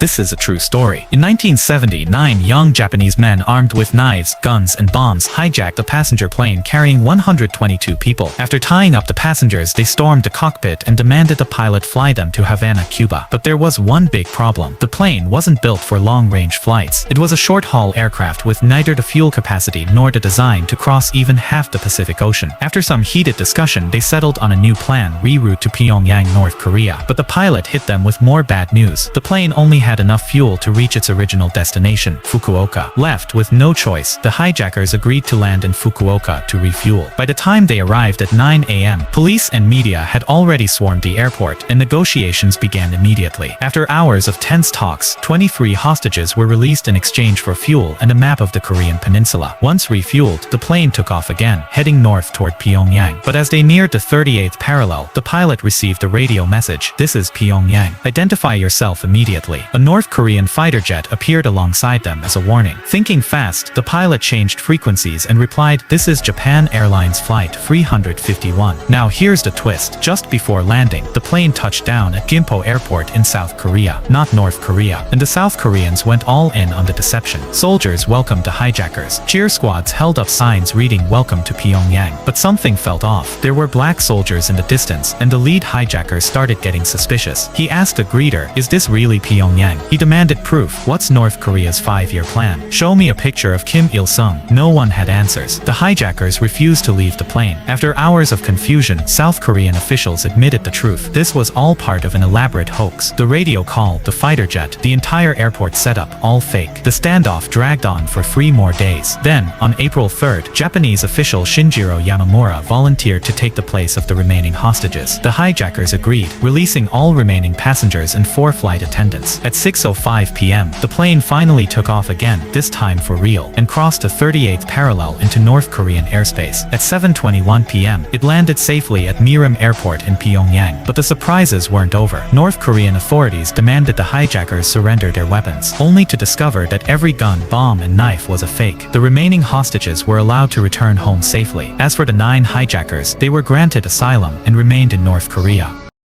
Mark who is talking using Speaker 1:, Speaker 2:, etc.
Speaker 1: This is a true story. In 1970, 9 young Japanese men armed with knives, guns, and bombs hijacked a passenger plane carrying 122 people. After tying up the passengers, they stormed the cockpit and demanded the pilot fly them to Havana, Cuba. But there was one big problem. The plane wasn't built for long-range flights. It was a short-haul aircraft with neither the fuel capacity nor the design to cross even half the Pacific Ocean. After some heated discussion, they settled on a new plan: reroute to Pyongyang, North Korea. But the pilot hit them with more bad news. The plane only had enough fuel to reach its original destination, Fukuoka. Left with no choice, the hijackers agreed to land in Fukuoka to refuel. By the time they arrived at 9 a.m., police and media had already swarmed the airport, and negotiations began immediately. After hours of tense talks, 23 hostages were released in exchange for fuel and a map of the Korean peninsula. Once refueled, the plane took off again, heading north toward Pyongyang. But as they neared the 38th parallel, the pilot received a radio message: "This is Pyongyang. Identify yourself immediately." A North Korean fighter jet appeared alongside them as a warning. Thinking fast, the pilot changed frequencies and replied, "This is Japan Airlines Flight 351. Now here's the twist. Just before landing, the plane touched down at Gimpo Airport in South Korea, not North Korea, and the South Koreans went all in on the deception. Soldiers welcomed the hijackers. Cheer squads held up signs reading "Welcome to Pyongyang." But something felt off. There were black soldiers in the distance, and the lead hijacker started getting suspicious. He asked a greeter, "Is this really Pyongyang?" He demanded proof. "What's North Korea's 5-year plan? Show me a picture of Kim Il-sung." No one had answers. The hijackers refused to leave the plane. After hours of confusion, South Korean officials admitted the truth. This was all part of an elaborate hoax. The radio call, the fighter jet, the entire airport setup, all fake. The standoff dragged on for 3 more days. Then, on April 3rd, Japanese official Shinjiro Yamamura volunteered to take the place of the remaining hostages. The hijackers agreed, releasing all remaining passengers and 4 flight attendants. At 6:05 p.m., the plane finally took off again, this time for real, and crossed the 38th parallel into North Korean airspace. At 7:21 p.m., it landed safely at Mirim Airport in Pyongyang. But the surprises weren't over. North Korean authorities demanded the hijackers surrender their weapons, only to discover that every gun, bomb, and knife was a fake. The remaining hostages were allowed to return home safely. As for the 9 hijackers, they were granted asylum and remained in North Korea.